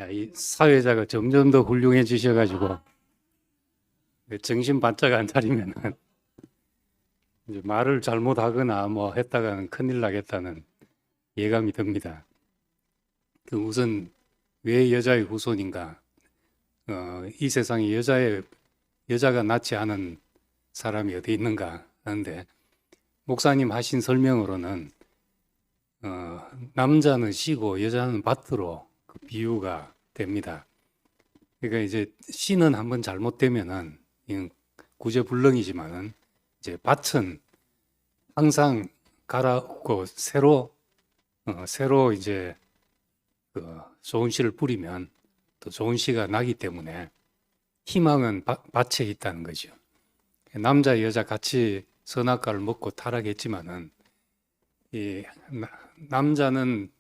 야, 이 사회자가 점점 더 훌륭해지셔가지고 정신 바짝 안 차리면은 이제 말을 잘못하거나 뭐 했다가는 큰일 나겠다는 예감이 듭니다. 우선 왜 여자의 후손인가? 이 세상에 여자가 낳지 않은 사람이 어디 있는가 하는데 목사님 하신 설명으로는 남자는 씨고 여자는 밭으로 그 비유가 됩니다. 그러니까 이제 씨는 한번 잘못되면은 이건 구제불능이지만은 이제 밭은 항상 갈아엎고 새로 이제 그 좋은 씨를 뿌리면 또 좋은 씨가 나기 때문에 희망은 밭에 있다는 거죠. 남자 여자 같이 선악과를 먹고 타락했지만은 이 남자는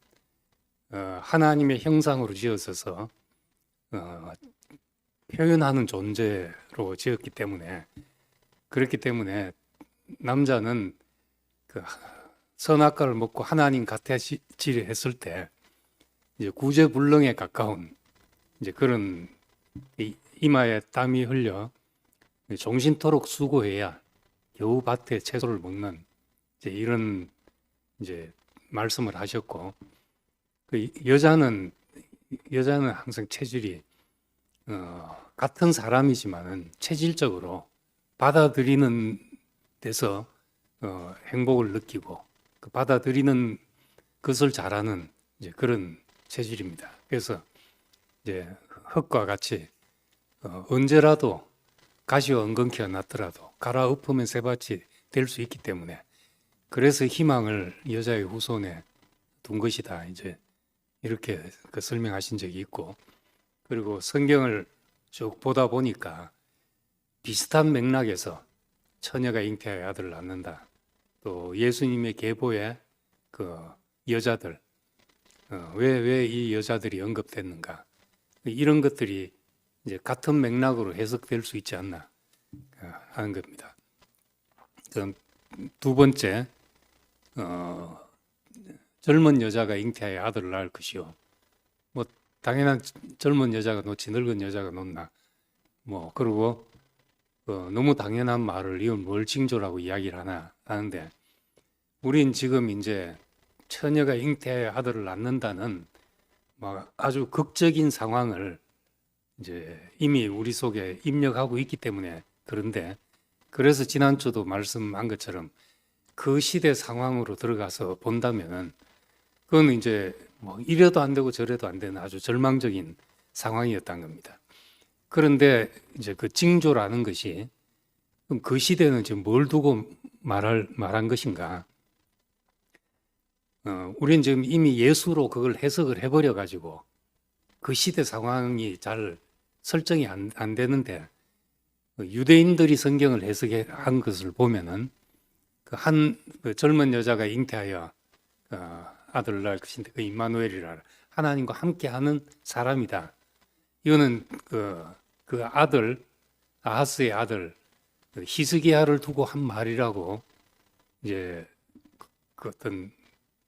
하나님의 형상으로 지었어서 표현하는 존재로 지었기 때문에 그렇기 때문에 남자는 그 선악과를 먹고 하나님 같아지려 했을 때 이제 구제불능에 가까운 이제 그런 이마에 땀이 흘려 종신토록 수고해야 겨우 밭에 채소를 먹는 이제 이런 이제 말씀을 하셨고 그 여자는 항상 체질이 같은 사람이지만은 체질적으로 받아들이는 데서 행복을 느끼고 그 받아들이는 것을 잘하는 이제 그런 체질입니다. 그래서 이제 흙과 같이 언제라도 가시와 엉겅퀴가 났더라도 갈아엎으면 새밭이 될 수 있기 때문에 그래서 희망을 여자의 후손에 둔 것이다. 이제 이렇게 그 설명하신 적이 있고 그리고 성경을 쭉 보다 보니까 비슷한 맥락에서 처녀가 잉태하여 아들을 낳는다. 또 예수님의 계보에 그 여자들 왜 이 여자들이 언급됐는가 이런 것들이 이제 같은 맥락으로 해석될 수 있지 않나 하는 겁니다. 두 번째 젊은 여자가 잉태하여 아들을 낳을 것이요. 뭐 당연한 젊은 여자가 놓지 늙은 여자가 놓나. 뭐 그리고 너무 당연한 말을 이건 뭘 징조라고 이야기를 하나 하는데 우린 지금 이제 처녀가 잉태하여 아들을 낳는다는 뭐 아주 극적인 상황을 이제 이미 우리 속에 입력하고 있기 때문에 그런데 그래서 지난주도 말씀한 것처럼 그 시대 상황으로 들어가서 본다면은 그건 이제 뭐 이래도 안 되고 저래도 안 되는 아주 절망적인 상황이었던 겁니다. 그런데 이제 그 징조라는 것이 그럼 그 시대는 지금 뭘 두고 말한 것인가? 우리는 지금 이미 예수로 그걸 해석을 해버려 가지고 그 시대 상황이 잘 설정이 안 되는데 유대인들이 성경을 해석한 것을 보면은 그 젊은 여자가 잉태하여 아들을 낳을 것인데 그 임마누엘이라 하나님과 함께하는 사람이다. 이거는 그 아들 아하스의 아들 히스기야를 두고 한 말이라고 이제 그 어떤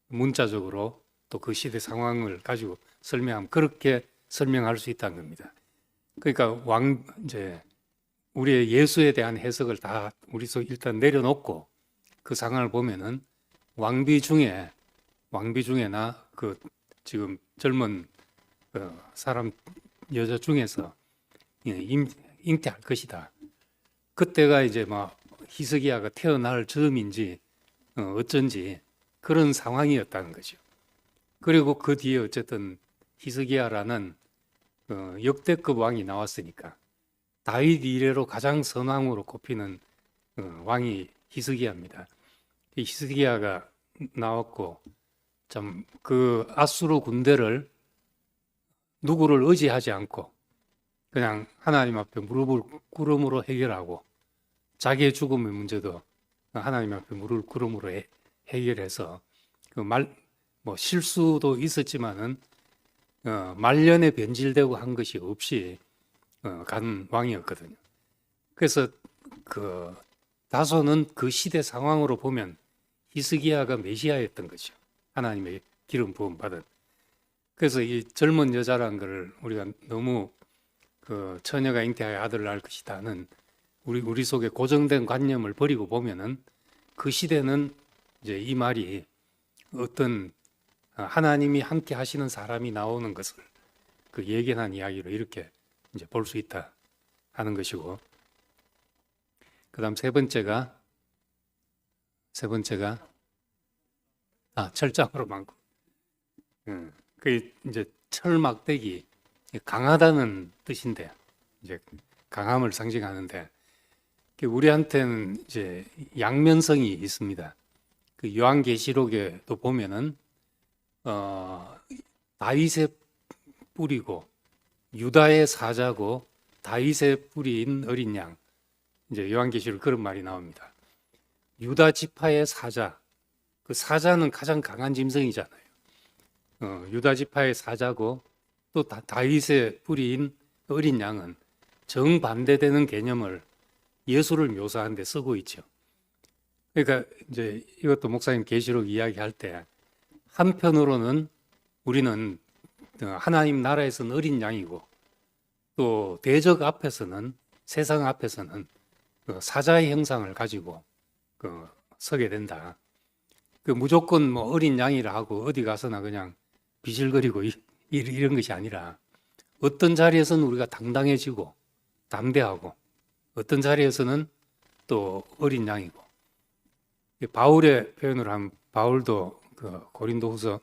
문자적으로 또 그 시대 상황을 가지고 설명하면 그렇게 설명할 수 있다는 겁니다. 그러니까 이제 우리의 예수에 대한 해석을 다 우리 속 일단 내려놓고 그 상황을 보면은 왕비 중에나 그 지금 젊은 사람 여자 중에서 잉태할 것이다. 그때가 이제 막 히스기야가 태어날 즈음인지 어쩐지 그런 상황이었다는 거죠. 그리고 그 뒤에 어쨌든 히스기야라는 역대급 왕이 나왔으니까 다윗 이래로 가장 선왕으로 꼽히는 왕이 히스기야입니다. 히스기야가 나왔고 참 그 아수르 군대를 누구를 의지하지 않고 그냥 하나님 앞에 무릎을 꿇음으로 해결하고 자기의 죽음의 문제도 하나님 앞에 무릎을 꿇음으로 해결해서 뭐 실수도 있었지만은 말년에 변질되고 한 것이 없이 간 왕이었거든요. 그래서 그 다소는 그 시대 상황으로 보면 히스기야가 메시아였던 거죠. 하나님의 기름 부음 받은. 그래서 이 젊은 여자란 걸 우리가 너무 그 처녀가 잉태하여 아들을 낳을 것이다는 우리 속에 고정된 관념을 버리고 보면은 그 시대는 이제 이 말이 어떤 하나님이 함께 하시는 사람이 나오는 것을 그 예견한 이야기로 이렇게 이제 볼 수 있다 하는 것이고, 그다음 세 번째가 철장으로 만고. 그 이제 철막대기 강하다는 뜻인데 이제 강함을 상징하는데 우리한테는 이제 양면성이 있습니다. 그 요한계시록에도 보면은 다윗의 뿌리고 유다의 사자고 다윗의 뿌리인 어린 양, 이제 요한계시록 그런 말이 나옵니다. 유다 지파의 사자, 그 사자는 가장 강한 짐승이잖아요. 유다 지파의 사자고 또 다윗의 뿌리인 어린 양은 정반대되는 개념을 예수를 묘사하는 데 쓰고 있죠. 그러니까 이제 이것도 목사님 계시록 이야기할 때 한편으로는 우리는 하나님 나라에서는 어린 양이고 또 대적 앞에서는 세상 앞에서는 사자의 형상을 가지고 서게 된다. 무조건 뭐 어린 양이라 하고 어디 가서나 그냥 비실거리고 이런 것이 아니라 어떤 자리에서는 우리가 당당해지고 담대하고 어떤 자리에서는 또 어린 양이고, 바울의 표현을 하면 바울도 그 고린도후서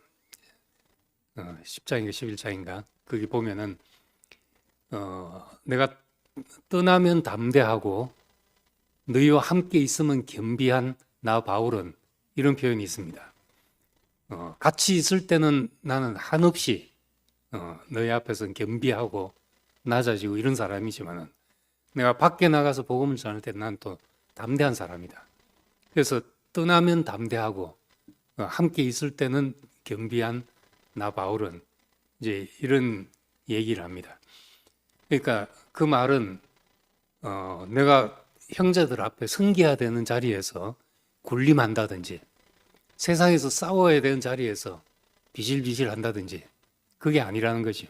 10장인가 11장인가 거기 보면은 내가 떠나면 담대하고 너희와 함께 있으면 겸비한 나 바울은, 이런 표현이 있습니다. 같이 있을 때는 나는 한없이 너희 앞에서는 겸비하고 낮아지고 이런 사람이지만은 내가 밖에 나가서 복음을 전할 때 난 또 담대한 사람이다. 그래서 떠나면 담대하고 함께 있을 때는 겸비한 나 바울은, 이제 이런 얘기를 합니다. 그러니까 그 말은 내가 형제들 앞에 섬겨야 되는 자리에서 군림한다든지 세상에서 싸워야 되는 자리에서 비실비실 한다든지 그게 아니라는 거죠.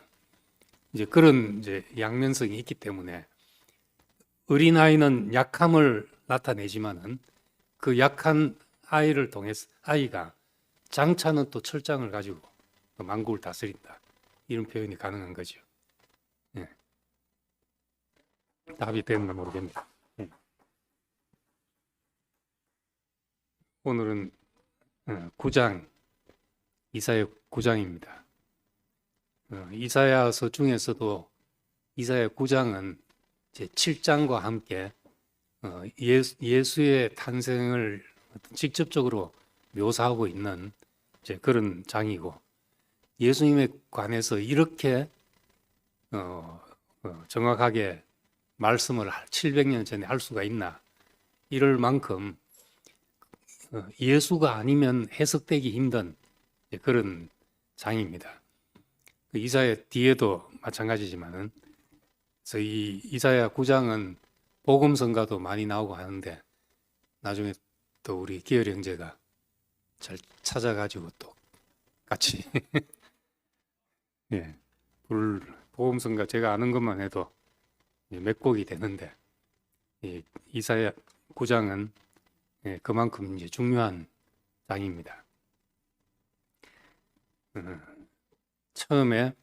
이제 그런 이제 양면성이 있기 때문에 어린아이는 약함을 나타내지만은 그 약한 아이를 통해서 아이가 장차는 또 철장을 가지고 만국을 다스린다, 이런 표현이 가능한 거죠. 예. 답이 됐나 모르겠네요. 예. 오늘은 9장 이사야 9장입니다. 이사야서 중에서도 이사야 9장은 제 7장과 함께 예수의 탄생을 직접적으로 묘사하고 있는 이제 그런 장이고, 예수님에 관해서 이렇게 정확하게 말씀을 700년 전에 할 수가 있나, 이럴 만큼 예수가 아니면 해석되기 힘든 그런 장입니다. 이사야 뒤에도 마찬가지지만은 이 이사야 9장은 복음성가도 많이 나오고 하는데 나중에 또 우리 기열 형제가 잘 찾아가지고 또 같이 예, 복음성가 제가 아는 것만 해도 몇 곡이 되는데 이사야 9장은 그만큼 이제 중요한 장입니다. 처음에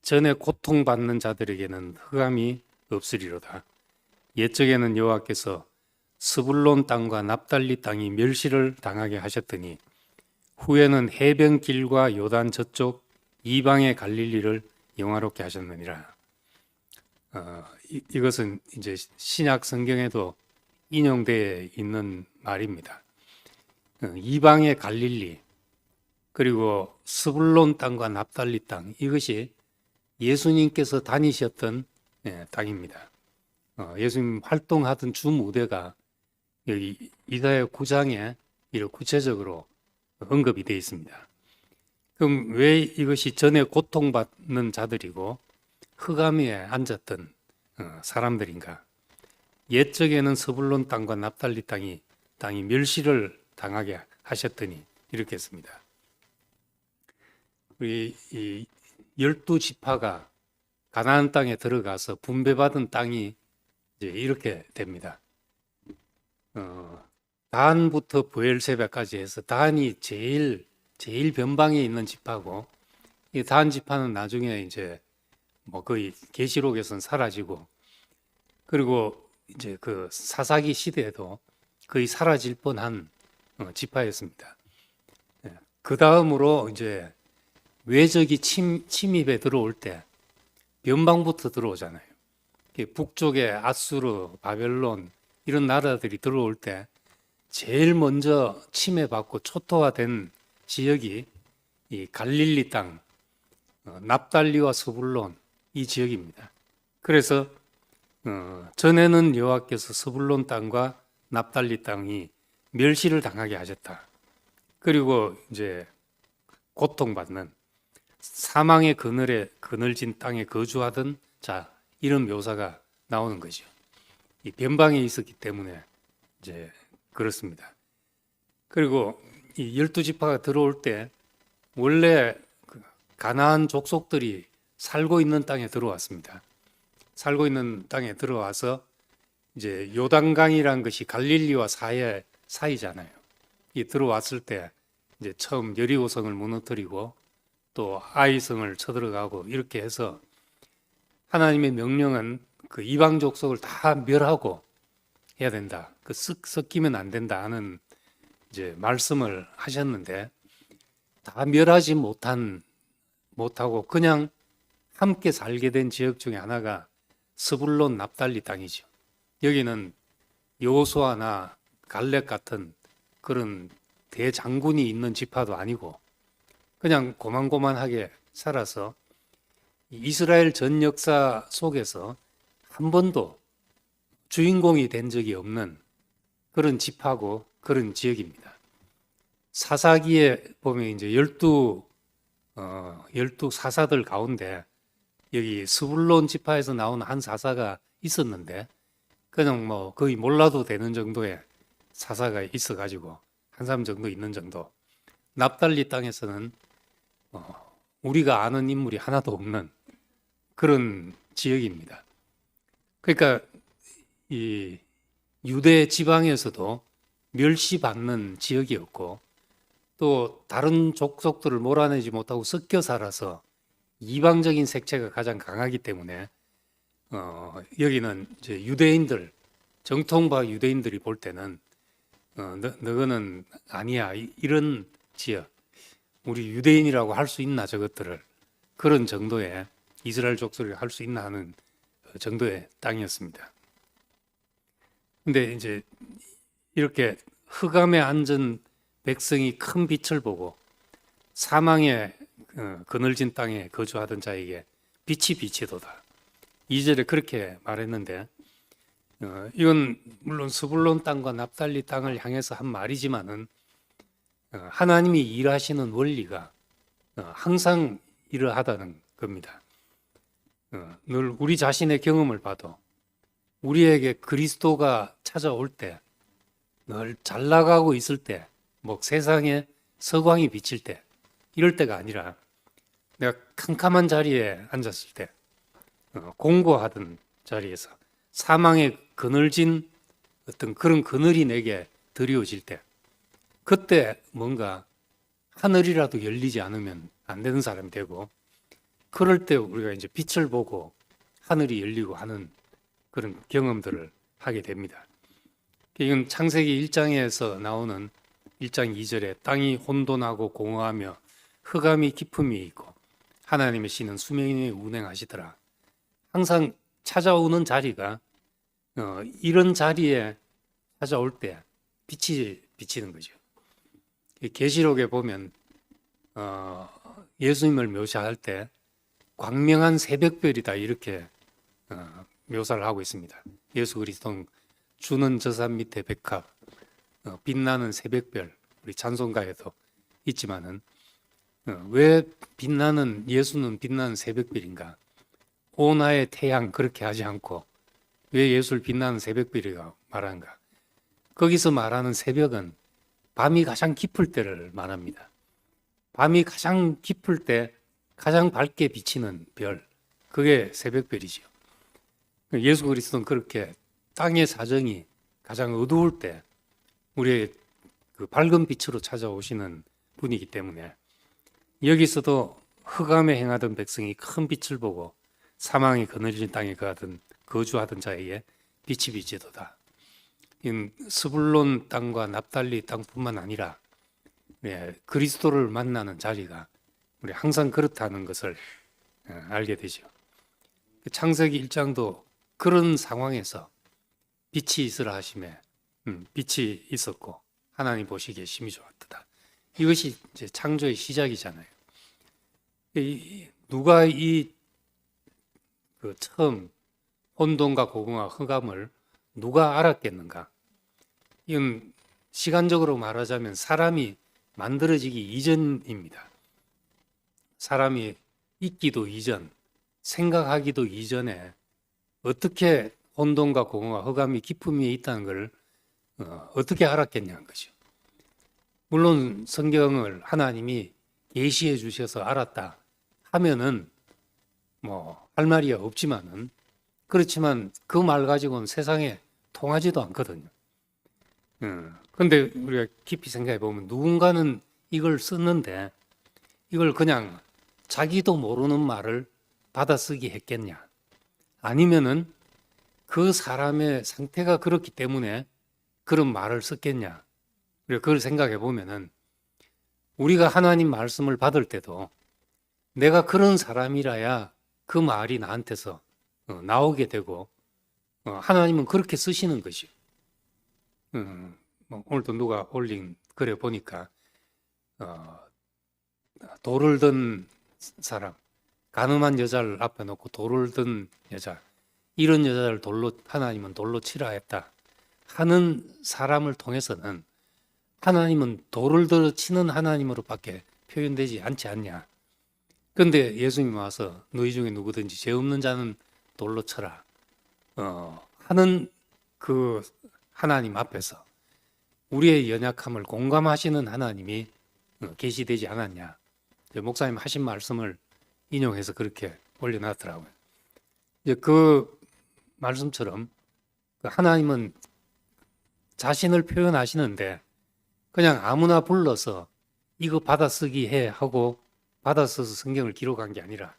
전에 고통받는 자들에게는 흑암이 없으리로다. 옛적에는 여호와께서 스불론 땅과 납달리 땅이 멸시를 당하게 하셨더니 후에는 해변길과 요단 저쪽 이방의 갈릴리를 영화롭게 하셨느니라. 이것은 이제 신약 성경에도 인용되어 있는 말입니다. 이방의 갈릴리 그리고 스불론 땅과 납달리 땅, 이것이 예수님께서 다니셨던 땅입니다. 예수님 활동하던 주 무대가 여기 이사야 9장에 이렇게 구체적으로 언급이 되어 있습니다. 그럼 왜 이것이 전에 고통받는 자들이고 흑암에 앉았던 사람들인가? 옛적에는 스불론 땅과 납달리 땅이 멸시를 당하게 하셨더니 이렇게 했습니다. 우리 12지파가 가나안 땅에 들어가서 분배받은 땅이 이제 이렇게 됩니다. 단부터 브엘세바까지 해서 단이 제일 변방에 있는 지파고, 이 단 지파는 나중에 이제 뭐 거의 계시록에서는 사라지고, 그리고 이제 그 사사기 시대에도 거의 사라질 뻔한 지파였습니다. 그 다음으로 이제 외적이 침입에 들어올 때 변방부터 들어오잖아요. 북쪽에 아수르, 바벨론 이런 나라들이 들어올 때 제일 먼저 침해받고 초토화된 지역이 이 갈릴리 땅, 납달리와 스불론 이 지역입니다. 그래서 전에는 여호와께서 스불론 땅과 납달리 땅이 멸시를 당하게 하셨다. 그리고 이제 고통받는 사망의 그늘에 그늘진 땅에 거주하던 자, 이런 묘사가 나오는 거죠. 이 변방에 있었기 때문에 이제 그렇습니다. 그리고 이 12지파가 들어올 때 원래 가나안 족속들이 살고 있는 땅에 들어왔습니다. 살고 있는 땅에 들어와서 이제 요단강이란 것이 갈릴리와 사이잖아요. 이 들어왔을 때 이제 처음 여리고성을 무너뜨리고 또 아이성을 쳐들어가고 이렇게 해서 하나님의 명령은 그 이방 족속을 다 멸하고 해야 된다. 그 섞이면 안 된다 하는 이제 말씀을 하셨는데, 다 멸하지 못하고 그냥 함께 살게 된 지역 중에 하나가 스불론 납달리 땅이죠. 여기는 여호수아나 갈렙 같은 그런 대장군이 있는 지파도 아니고 그냥 고만고만하게 살아서 이스라엘 전 역사 속에서 한 번도 주인공이 된 적이 없는 그런 지파고 그런 지역입니다. 사사기에 보면 이제 12 사사들 가운데 여기 스불론 지파에서 나온 한 사사가 있었는데 그냥 뭐 거의 몰라도 되는 정도의 사사가 있어가지고 한 사람 정도 있는 정도. 납달리 땅에서는 우리가 아는 인물이 하나도 없는 그런 지역입니다. 그러니까 이 유대 지방에서도 멸시받는 지역이었고 또 다른 족속들을 몰아내지 못하고 섞여 살아서 이방적인 색채가 가장 강하기 때문에 여기는 이제 유대인들, 정통파 유대인들이 볼 때는 너는 아니야 이런 지역, 우리 유대인이라고 할 수 있나 저것들을, 그런 정도의 이스라엘 족속이 할 수 있나 하는 정도의 땅이었습니다. 근데 이제 이렇게 흑암에 앉은 백성이 큰 빛을 보고 사망의 그늘진 땅에 거주하던 자에게 빛이 비치도다. 2절에 그렇게 말했는데 이건 물론 스불론 땅과 납달리 땅을 향해서 한 말이지만은 하나님이 일하시는 원리가 항상 이러하다는 겁니다. 늘 우리 자신의 경험을 봐도 우리에게 그리스도가 찾아올 때, 늘 잘 나가고 있을 때, 뭐 세상에 서광이 비칠 때, 이럴 때가 아니라 내가 캄캄한 자리에 앉았을 때, 공고하던 자리에서 사망의 그늘진 어떤 그런 그늘이 내게 드리워질 때, 그때 뭔가 하늘이라도 열리지 않으면 안 되는 사람이 되고, 그럴 때 우리가 이제 빛을 보고 하늘이 열리고 하는 그런 경험들을 하게 됩니다. 이건 창세기 1장에서 나오는 1장 2절에 땅이 혼돈하고 공허하며 흑암이 깊음이 있고 하나님의 신은 수명이 운행하시더라. 항상 찾아오는 자리가 이런 자리에 찾아올 때 빛이 비치는 거죠. 계시록에 보면 예수님을 묘사할 때 광명한 새벽별이다 이렇게 묘사를 하고 있습니다. 예수 그리스도는 주는 저 산 밑에 백합, 빛나는 새벽별, 우리 찬송가에도 있지만은 왜 빛나는 예수는 빛나는 새벽별인가? 오나의 태양 그렇게 하지 않고 왜 예수를 빛나는 새벽별이라고 말하는가? 거기서 말하는 새벽은 밤이 가장 깊을 때를 말합니다. 밤이 가장 깊을 때 가장 밝게 비치는 별, 그게 새벽별이죠. 예수 그리스도는 그렇게 땅의 사정이 가장 어두울 때 우리의 그 밝은 빛으로 찾아오시는 분이기 때문에 여기서도 흑암에 행하던 백성이 큰 빛을 보고 사망이 그늘진 땅에 거주하던 자에게 빛이 비치도다. 스불론 땅과 납달리 땅뿐만 아니라 그리스도를 만나는 자리가 우리 항상 그렇다는 것을 알게 되죠. 창세기 1장도 그런 상황에서 빛이 있으라 하심에 빛이 있었고 하나님 보시기에 심히 좋았다. 이것이 이제 창조의 시작이잖아요. 누가 그 처음 혼돈과 고금과 흑암을 누가 알았겠는가? 이건 시간적으로 말하자면 사람이 만들어지기 이전입니다. 사람이 있기도 이전, 생각하기도 이전에 어떻게 혼돈과 공허와 흑암이 깊음 위에 있다는 걸 어떻게 알았겠냐는 거죠. 물론 성경을 하나님이 계시해 주셔서 알았다 하면은 뭐 할 말이 없지만은, 그렇지만 그 말 가지고는 세상에 통하지도 않거든요. 근데 우리가 깊이 생각해 보면 누군가는 이걸 썼는데 이걸 그냥 자기도 모르는 말을 받아쓰기 했겠냐? 아니면은 그 사람의 상태가 그렇기 때문에 그런 말을 썼겠냐? 그걸 생각해 보면은 우리가 하나님 말씀을 받을 때도 내가 그런 사람이라야 그 말이 나한테서 나오게 되고 하나님은 그렇게 쓰시는 것이. 오늘도 누가 올린 글에 보니까 돌을 든 사람, 가늠한 여자를 앞에 놓고 돌을 든 여자, 이런 여자를 하나님은 돌로 치라 했다 하는 사람을 통해서는 하나님은 돌을 들어 치는 하나님으로밖에 표현되지 않지 않냐. 그런데 예수님이 와서 너희 중에 누구든지 죄 없는 자는 돌로 쳐라 하는 그 하나님 앞에서 우리의 연약함을 공감하시는 하나님이 계시되지 않았냐. 목사님 하신 말씀을 인용해서 그렇게 올려놨더라고요. 이제 그 말씀처럼 하나님은 자신을 표현하시는데 그냥 아무나 불러서 이거 받아쓰기 해 하고 받아써서 성경을 기록한 게 아니라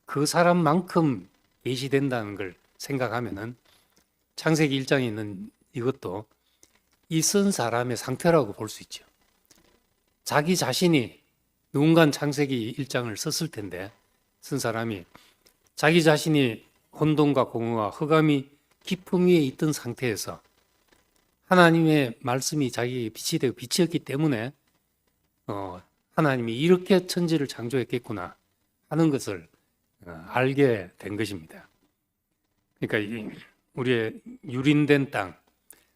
그 사람만큼 계시된다는 걸 생각하면은 창세기 1장에 있는 이것도 이 쓴 사람의 상태라고 볼 수 있죠. 자기 자신이 누군가 창세기 1장을 썼을 텐데 쓴 사람이 자기 자신이 혼돈과 공허와 흑암이 깊음 위에 있던 상태에서 하나님의 말씀이 자기에게 빛이 되고 빛이었기 때문에 하나님이 이렇게 천지를 창조했겠구나 하는 것을 알게 된 것입니다. 그러니까 우리의 유린된 땅,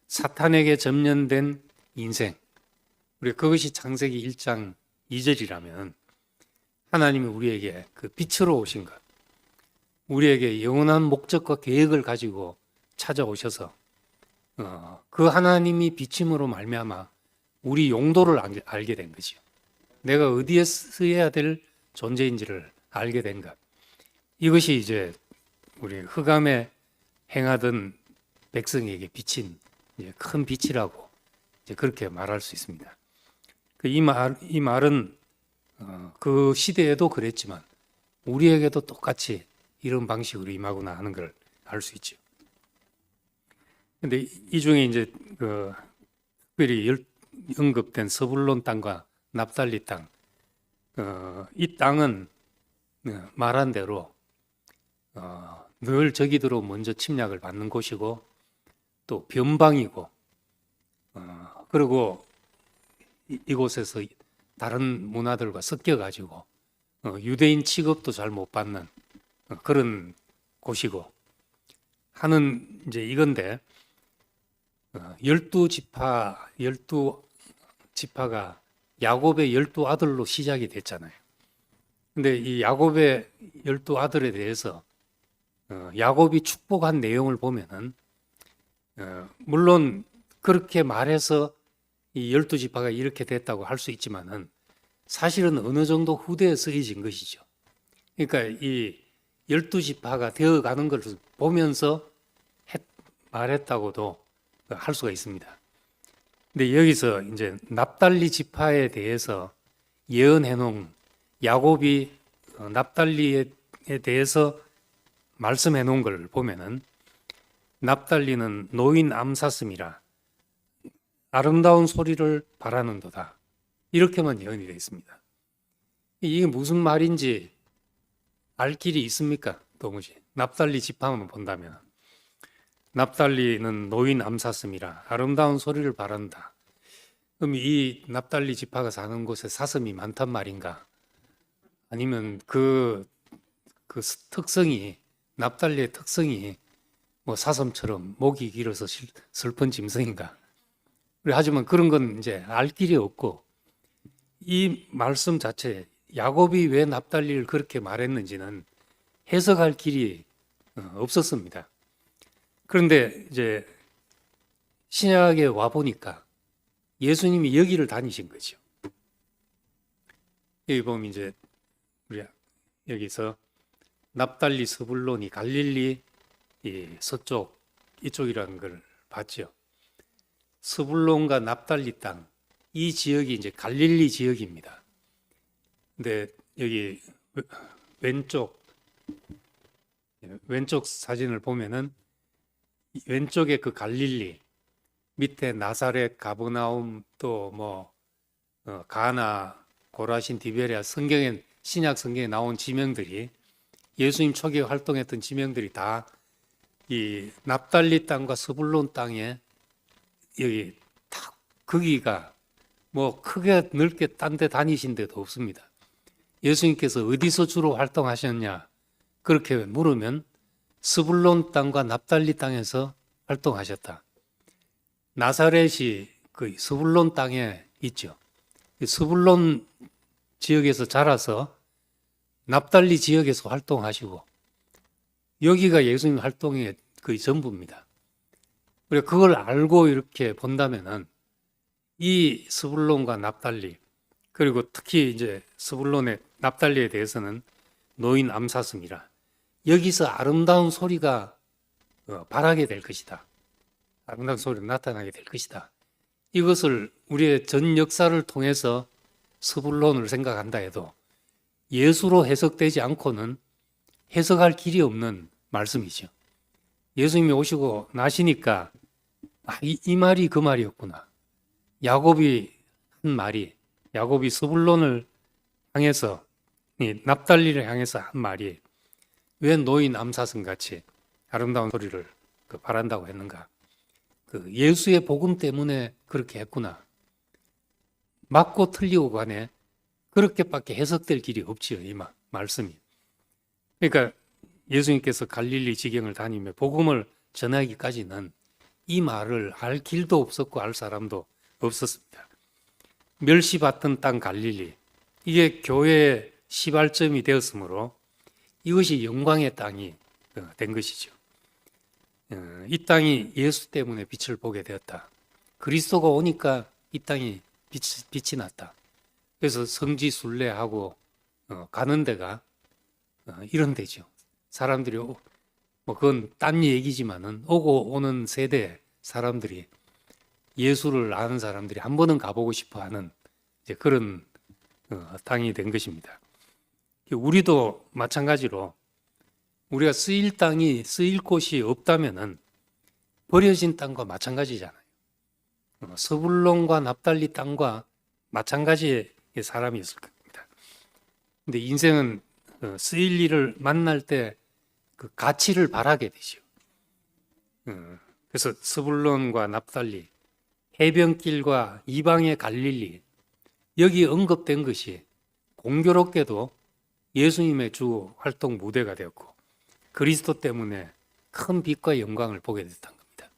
사탄에게 점령된 인생, 우리 그것이 창세기 1장 2절이라면 하나님이 우리에게 그 빛으로 오신 것, 우리에게 영원한 목적과 계획을 가지고 찾아오셔서 그 하나님이 비침으로 말미암아 우리 용도를 알게 된 거죠. 내가 어디에 쓰여야 될 존재인지를 알게 된 것. 이것이 이제 우리 흑암에 행하던 백성에게 비친 큰 빛이라고 이제 그렇게 말할 수 있습니다. 이 말은 그 시대에도 그랬지만 우리에게도 똑같이 이런 방식으로 임하구나 하는 걸 알 수 있죠. 근데 이 중에 이제 특별히 언급된 서불론 땅과 납달리 땅, 이 땅은 말한 대로 늘 저기들로 먼저 침략을 받는 곳이고 또 변방이고 그리고 이곳에서 다른 문화들과 섞여가지고 유대인 취급도 잘 못 받는 그런 곳이고 하는 이제 이건데 12지파가 야곱의 12아들로 시작이 됐잖아요. 근데 이 야곱의 12아들에 대해서 야곱이 축복한 내용을 보면은 물론 그렇게 말해서 이 12지파가 이렇게 됐다고 할 수 있지만은 사실은 어느 정도 후대에 쓰여진 것이죠. 그러니까 이 12지파가 되어가는 걸 보면서 말했다고도 할 수가 있습니다. 근데 여기서 이제 납달리 지파에 대해서 예언해 놓은 야곱이 납달리에 대해서 말씀해 놓은 걸 보면은 납달리는 노인 암사슴이라 아름다운 소리를 바라는도다. 이렇게만 예언이 되어 있습니다. 이게 무슨 말인지 알 길이 있습니까? 도무지. 납달리 지파만 본다면. 납달리는 노인 암사슴이라 아름다운 소리를 바란다. 그럼 이 납달리 지파가 사는 곳에 사슴이 많단 말인가? 아니면 그 특성이, 납달리의 특성이 뭐 사슴처럼 목이 길어서 슬픈 짐승인가? 하지만 그런 건 이제 알 길이 없고, 이 말씀 자체, 야곱이 왜 납달리를 그렇게 말했는지는 해석할 길이 없었습니다. 그런데 이제 신약에 와 보니까 예수님이 여기를 다니신 거죠. 여기 보면 이제 우리 여기서 납달리, 스불론이 갈릴리 이 서쪽 이쪽이라는 걸 봤죠. 스불론과 납달리 땅, 이 지역이 이제 갈릴리 지역입니다. 근데 여기 왼쪽 사진을 보면은 왼쪽에 그 갈릴리, 밑에 나사렛, 가버나움, 또 뭐 가나, 고라신, 디베랴, 성경에 신약 성경에 나온 지명들이 예수님 초기에 활동했던 지명들이 다 이 납달리 땅과 스불론 땅에 여기 딱 거기가 뭐 크게 넓게 딴 데 다니신 데도 없습니다. 예수님께서 어디서 주로 활동하셨냐 그렇게 물으면 스불론 땅과 납달리 땅에서 활동하셨다. 나사렛이 그 스불론 땅에 있죠. 스불론 지역에서 자라서 납달리 지역에서 활동하시고 여기가 예수님 활동의 거의 전부입니다. 그래서 그걸 알고 이렇게 본다면은 이 스불론과 납달리 그리고 특히 이제 스불론의 납달리에 대해서는 노인 암사슴이라 여기서 아름다운 소리가 발하게 될 것이다. 아름다운 소리가 나타나게 될 것이다. 이것을 우리의 전 역사를 통해서 스불론을 생각한다 해도 예수로 해석되지 않고는 해석할 길이 없는 말씀이죠. 예수님이 오시고 나시니까 이 말이 그 말이었구나. 야곱이 한 말이 야곱이 스불론을 향해서 납달리를 향해서 한 말이 왜 노인 암사슴 같이 아름다운 소리를 바란다고 했는가? 그 예수의 복음 때문에 그렇게 했구나. 맞고 틀리고 간에 그렇게밖에 해석될 길이 없지요. 이 말씀이. 그러니까 예수님께서 갈릴리 지경을 다니며 복음을 전하기까지는 이 말을 알 길도 없었고 알 사람도 없었습니다. 멸시받던 땅 갈릴리 이게 교회의 시발점이 되었으므로 이것이 영광의 땅이 된 것이죠. 이 땅이 예수 때문에 빛을 보게 되었다. 그리스도가 오니까 이 땅이 빛이 났다. 그래서 성지 순례하고 가는 데가 이런 데죠. 사람들이 뭐 그건 딴 얘기지만은 오고 오는 세대 사람들이 예수를 아는 사람들이 한 번은 가보고 싶어하는 이제 그런 땅이 된 것입니다. 우리도 마찬가지로 우리가 쓰일 땅이 쓰일 곳이 없다면은 버려진 땅과 마찬가지잖아요. 스불론과 납달리 땅과 마찬가지의 사람이었을 겁니다. 근데 인생은 쓰일 일을 만날 때 그 가치를 바라게 되죠. 그래서 스불론과 납달리, 해변길과 이방의 갈릴리 여기 언급된 것이 공교롭게도 예수님의 주 활동 무대가 되었고 그리스도 때문에 큰 빛과 영광을 보게 됐던 겁니다.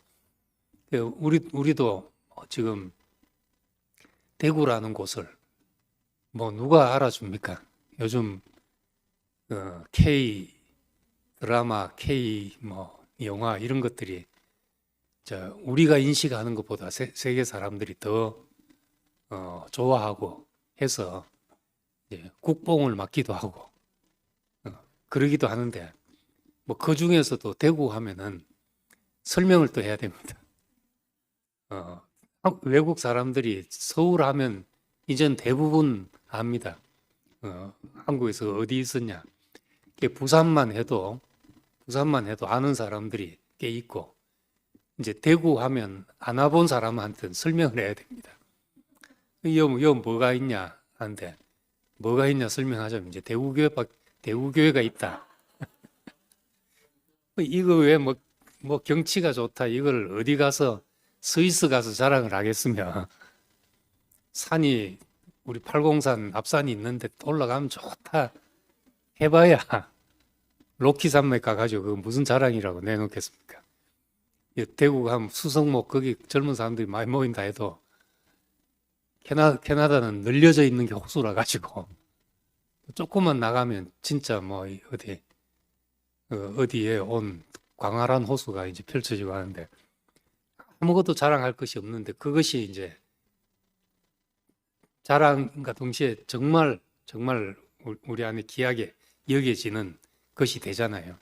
우리도 지금 대구라는 곳을 뭐 누가 알아줍니까? 요즘 K 드라마, K 뭐 영화 이런 것들이 우리가 인식하는 것보다 세계 사람들이 더 좋아하고 해서 이제 국뽕을 맞기도 하고 그러기도 하는데 뭐 그 중에서도 대구 하면은 설명을 또 해야 됩니다. 외국 사람들이 서울 하면 이젠 대부분 압니다. 한국에서 어디 있었냐. 부산만 해도 아는 사람들이 꽤 있고, 이제 대구 하면 안 와본 사람한테는 설명을 해야 됩니다. 여기 뭐가 있냐 하는데, 뭐가 있냐 설명하자면 이제 대구교회가 있다. 이거 왜 뭐 경치가 좋다, 이걸 어디 가서 스위스 가서 자랑을 하겠으며, 산이 우리 팔공산 앞산이 있는데 올라가면 좋다 해봐야 로키 산맥 가가지고 그 무슨 자랑이라고 내놓겠습니까? 대구 가면 수성목 거기 젊은 사람들이 많이 모인다 해도 캐나다는 늘려져 있는 게 호수라 가지고 조금만 나가면 진짜 뭐 어디에 온 광활한 호수가 이제 펼쳐지고 하는데, 아무것도 자랑할 것이 없는데 그것이 이제 자랑과 동시에 정말 우리 안에 귀하게 여겨지는 것이 되잖아요.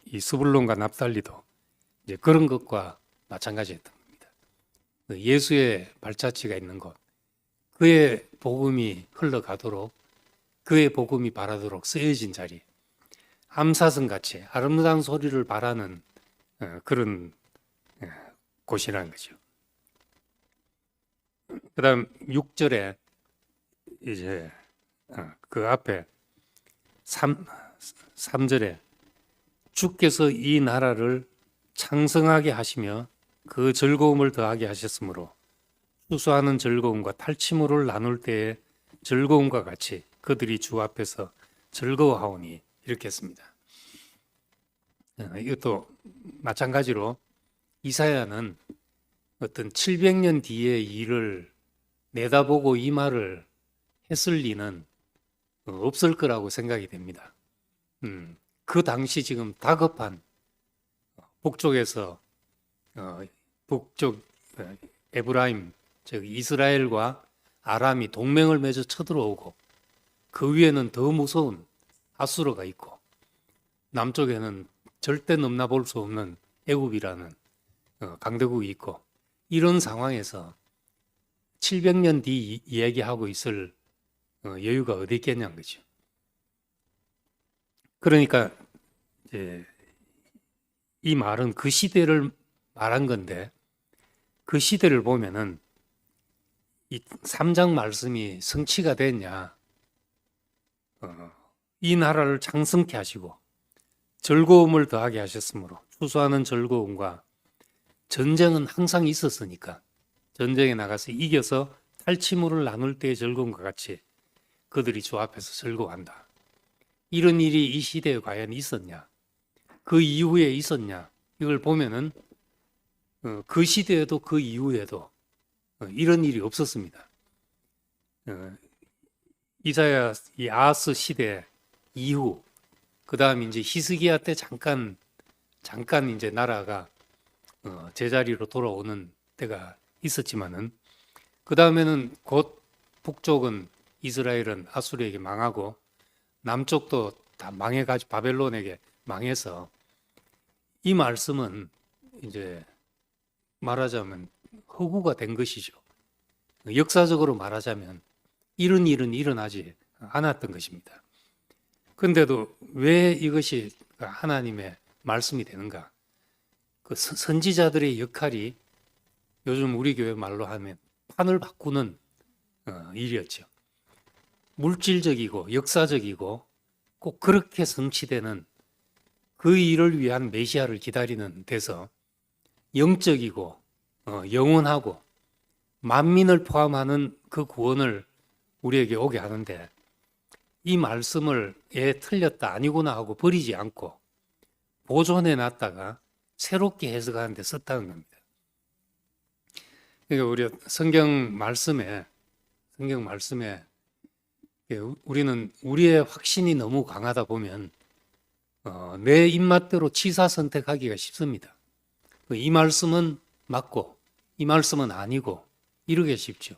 이 스불론과 납달리도 이제 그런 것과 마찬가지였던 겁니다. 예수의 발자취가 있는 곳, 그의 복음이 흘러가도록, 그의 복음이 바라도록 쓰여진 자리, 암사성 같이 아름다운 소리를 바라는 그런 곳이라는 거죠. 그 다음 6절에 이제 그 앞에 3절에 주께서 이 나라를 창성하게 하시며 그 즐거움을 더하게 하셨으므로 추수하는 즐거움과 탈취물을 나눌 때의 즐거움과 같이 그들이 주 앞에서 즐거워하오니, 이렇게 했습니다. 이것도 마찬가지로 이사야는 어떤 700년 뒤의 일을 내다보고 이 말을 했을 리는 없을 거라고 생각이 됩니다. 그 당시 지금 다급한 북쪽에서 북쪽 에브라임, 즉 이스라엘과 아람이 동맹을 맺어 쳐들어오고, 그 위에는 더 무서운 아수르가 있고, 남쪽에는 절대 넘나볼 수 없는 애굽이라는 강대국이 있고, 이런 상황에서 700년 뒤 이야기하고 있을 여유가 어디 있겠냐는 거죠. 그러니까 이제 이 말은 그 시대를 말한 건데, 그 시대를 보면은 이 3장 말씀이 성취가 됐냐, 이 나라를 창성케 하시고 즐거움을 더하게 하셨으므로, 추수하는 즐거움과, 전쟁은 항상 있었으니까 전쟁에 나가서 이겨서 탈취물을 나눌 때의 즐거움과 같이 그들이 주 앞에서 즐거워한다. 이런 일이 이 시대에 과연 있었냐, 그 이후에 있었냐, 이걸 보면은 그 시대에도 그 이후에도 이런 일이 없었습니다. 이사야 이 아하스 시대 이후, 그 다음 이제 히스기야 때 잠깐 이제 나라가 제자리로 돌아오는 때가 있었지만은, 그 다음에는 곧 북쪽은 이스라엘은 아수르에게 망하고 남쪽도 다 망해가지고 바벨론에게 망해서, 이 말씀은 이제 말하자면 허구가 된 것이죠. 역사적으로 말하자면 이런 일은 일어나지 않았던 것입니다. 그런데도 왜 이것이 하나님의 말씀이 되는가? 그 선지자들의 역할이 요즘 우리 교회 말로 하면 판을 바꾸는 일이었죠. 물질적이고 역사적이고 꼭 그렇게 성취되는 그 일을 위한 메시아를 기다리는 데서, 영적이고 영원하고 만민을 포함하는 그 구원을 우리에게 오게 하는데, 이 말씀을 틀렸다 아니구나 하고 버리지 않고 보존해 놨다가 새롭게 해석하는 데 썼다는 겁니다. 그러니까 우리 성경 말씀에 우리는 우리의 확신이 너무 강하다 보면 내 입맛대로 취사 선택하기가 쉽습니다. 이 말씀은 맞고 이 말씀은 아니고 이러기 쉽죠.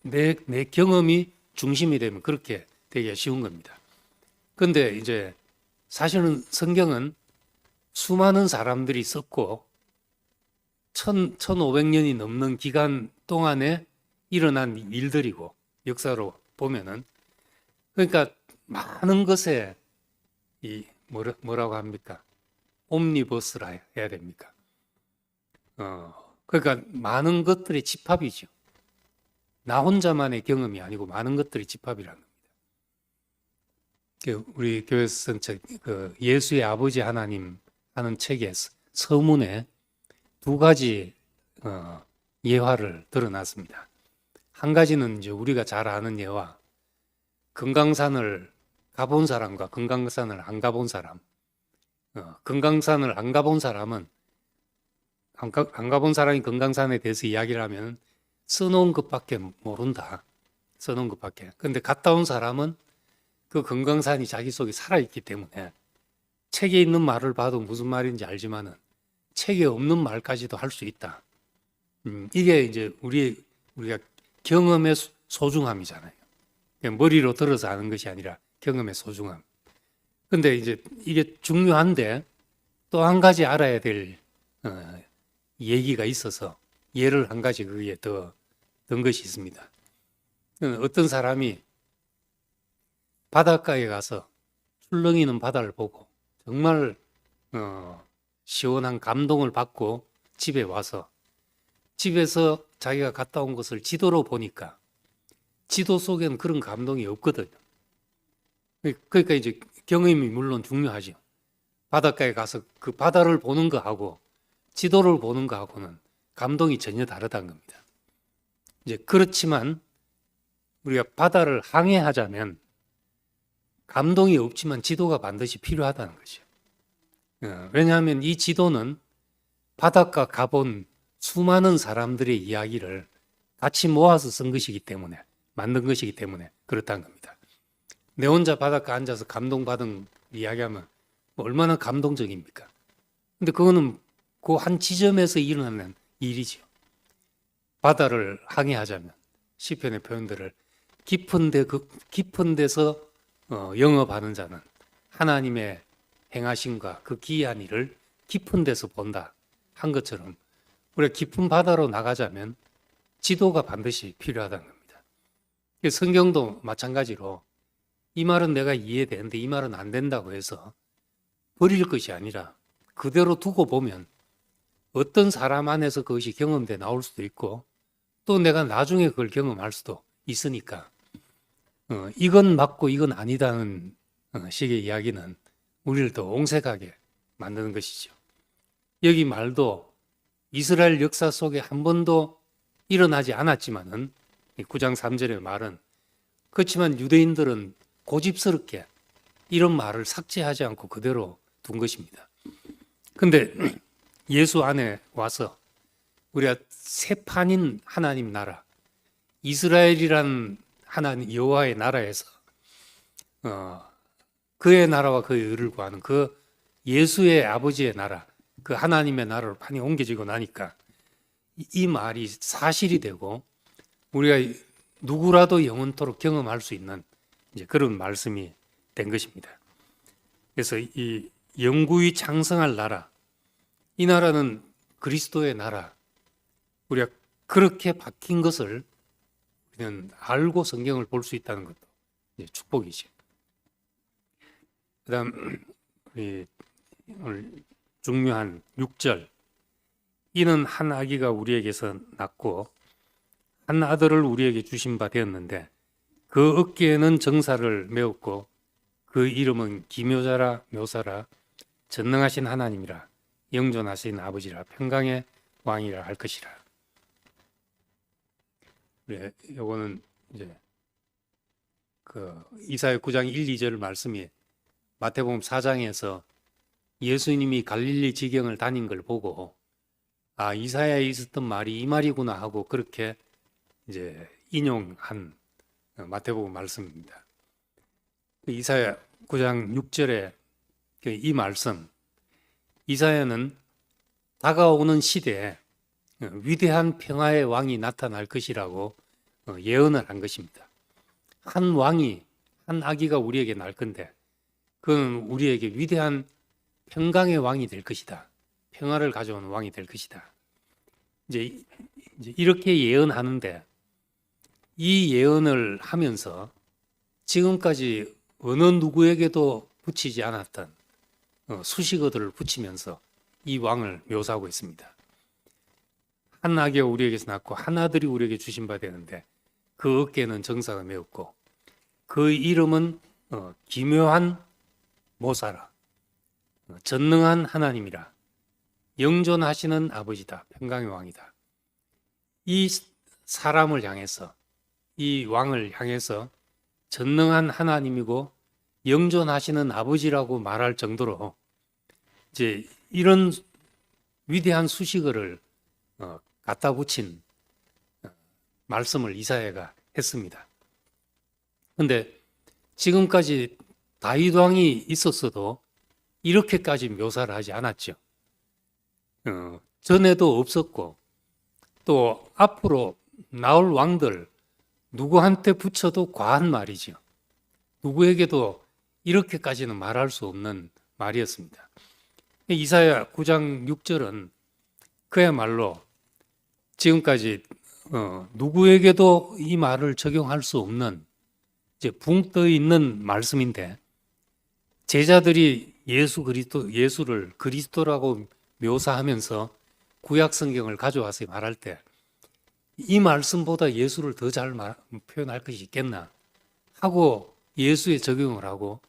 내 경험이 중심이 되면 그렇게 되기가 쉬운 겁니다. 그런데 이제 사실은 성경은 수많은 사람들이 썼고 1500년이 넘는 기간 동안에 일어난 일들이고 역사로 보면은 그러니까 많은 것에 이 뭐라고 합니까? 옴니버스라 해야 됩니까? 그러니까 많은 것들의 집합이죠. 나 혼자만의 경험이 아니고 많은 것들이 집합이라는 겁니다. 우리 교회에서 쓴 책, 예수의 아버지 하나님 하는 책에 서문에 두 가지 예화를 드러났습니다. 한 가지는 이제 우리가 잘 아는 예화, 금강산을 가본 사람과 금강산을 안 가본 사람. 금강산을 안 가본 사람은 안 가본 사람이 금강산에 대해서 이야기를 하면 써놓은 것밖에 모른다. 써놓은 것밖에. 근데 갔다 온 사람은 그 금강산이 자기 속에 살아있기 때문에 책에 있는 말을 봐도 무슨 말인지 알지만은 책에 없는 말까지도 할 수 있다. 이게 이제 우리가 경험의 소중함이잖아요. 그냥 머리로 들어서 아는 것이 아니라 경험의 소중함. 근데 이제 이게 중요한데 또 한 가지 알아야 될 얘기가 있어서 예를 한 가지 거기에 더 든 것이 있습니다. 어떤 사람이 바닷가에 가서 출렁이는 바다를 보고 정말 시원한 감동을 받고 집에 와서 집에서 자기가 갔다 온 것을 지도로 보니까 지도 속에는 그런 감동이 없거든요. 그러니까 이제 경험이 물론 중요하죠. 바닷가에 가서 그 바다를 보는 거하고 지도를 보는 거하고는 감동이 전혀 다르다는 겁니다. 이제 그렇지만 우리가 바다를 항해하자면 감동이 없지만 지도가 반드시 필요하다는 거죠. 왜냐하면 이 지도는 바닷가 가본 수많은 사람들의 이야기를 같이 모아서 쓴 것이기 때문에, 만든 것이기 때문에 그렇다는 겁니다. 내 혼자 바닷가 앉아서 감동받은 이야기하면 얼마나 감동적입니까? 근데 그거는 그 한 지점에서 일어나는 일이죠. 바다를 항해하자면 시편의 표현들을 깊은 데서 영업하는 자는 하나님의 행하심과 그 기이한 일을 깊은 데서 본다 한 것처럼 우리가 깊은 바다로 나가자면 지도가 반드시 필요하다는 겁니다. 성경도 마찬가지로 이 말은 내가 이해되는데 이 말은 안 된다고 해서 버릴 것이 아니라 그대로 두고 보면 어떤 사람 안에서 그것이 경험돼 나올 수도 있고 또 내가 나중에 그걸 경험할 수도 있으니까 이건 맞고 이건 아니다는 식의 이야기는 우리를 더 옹색하게 만드는 것이죠. 여기 말도 이스라엘 역사 속에 한 번도 일어나지 않았지만은 9장 3절의 말은 그렇지만 유대인들은 고집스럽게 이런 말을 삭제하지 않고 그대로 둔 것입니다. 근데 예수 안에 와서 우리가 새 판인 하나님 나라, 이스라엘이란 하나님 여호와의 나라에서 그의 나라와 그의 의를 구하는 그 예수의 아버지의 나라, 그 하나님의 나라로 판이 옮겨지고 나니까 이 말이 사실이 되고 우리가 누구라도 영원토록 경험할 수 있는 이제 그런 말씀이 된 것입니다. 그래서 이 영구히 창성할 나라, 이 나라는 그리스도의 나라, 우리가 그렇게 바뀐 것을 우리는 알고 성경을 볼 수 있다는 것도 이제 축복이죠. 그다음 우리 오늘 중요한 6절, 이는 한 아기가 우리에게서 낳고 한 아들을 우리에게 주신 바 되었는데 그 어깨에는 정사를 메었고 그 이름은 기묘자라 묘사라 전능하신 하나님이라 영존하신 아버지라 평강의 왕이라 할 것이라. 그래, 요거는 이제 그 이사야 9장 1, 2절 말씀이 마태복음 4장에서 예수님이 갈릴리 지경을 다닌 걸 보고 아, 이사야에 있었던 말이 이 말이구나 하고 그렇게 이제 인용한 마태복음 말씀입니다. 이사야 9장 6절에 이 말씀, 이사야는 다가오는 시대에 위대한 평화의 왕이 나타날 것이라고 예언을 한 것입니다. 한 왕이, 한 아기가 우리에게 날 건데 그는 우리에게 위대한 평강의 왕이 될 것이다. 평화를 가져오는 왕이 될 것이다. 이제 이렇게 예언하는데, 이 예언을 하면서 지금까지 어느 누구에게도 붙이지 않았던 수식어들을 붙이면서 이 왕을 묘사하고 있습니다. 한 아기가 우리에게서 낳고 한 아들이 우리에게 주신 바 되는데 그 어깨에는 정사가 메었고 그 이름은 기묘한 모사라, 전능한 하나님이라, 영존하시는 아버지다, 평강의 왕이다. 이 사람을 향해서, 이 왕을 향해서 전능한 하나님이고 영존하시는 아버지라고 말할 정도로 이제 이런 위대한 수식어를 갖다 붙인 말씀을 이사야가 했습니다. 그런데 지금까지 다윗 왕이 있었어도 이렇게까지 묘사를 하지 않았죠. 전에도 없었고 또 앞으로 나올 왕들 누구한테 붙여도 과한 말이죠. 누구에게도 이렇게까지는 말할 수 없는 말이었습니다. 이사야 9장 6절은 그야말로 지금까지 누구에게도 이 말을 적용할 수 없는 이제 붕 떠 있는 말씀인데, 제자들이 예수를 그리스도라고 묘사하면서 구약 성경을 가져와서 말할 때 이 말씀보다 예수를 더 잘 표현할 것이 있겠나 하고 예수에 적용을 하고,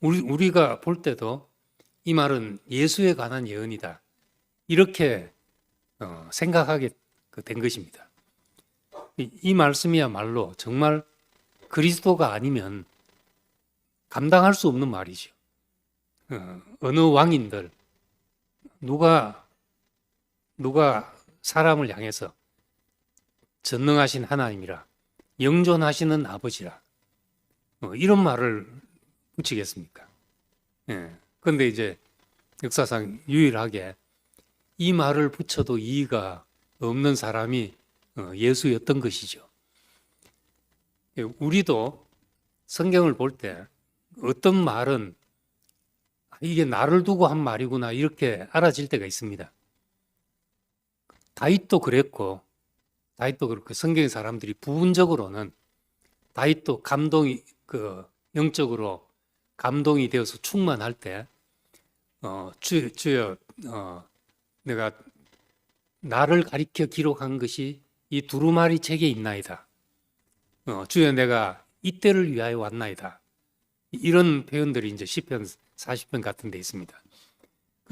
우리가 볼 때도 이 말은 예수에 관한 예언이다 이렇게 생각하게 된 것입니다. 이 말씀이야말로 정말 그리스도가 아니면 감당할 수 없는 말이죠. 어느 왕인들 누가 사람을 향해서 전능하신 하나님이라, 영존하시는 아버지라 이런 말을 붙이겠습니까? 그런데 이제 역사상 유일하게 이 말을 붙여도 이의가 없는 사람이 예수였던 것이죠. 우리도 성경을 볼 때 어떤 말은 이게 나를 두고 한 말이구나 이렇게 알아질 때가 있습니다. 다윗도 그렇고 성경의 사람들이 부분적으로는 다윗도 영적으로 감동이 되어서 충만할 때 주여 내가 나를 가리켜 기록한 것이 이 두루마리 책에 있나이다. 주여 내가 이때를 위하여 왔나이다. 이런 표현들이 이제 시편 40편 같은 데 있습니다.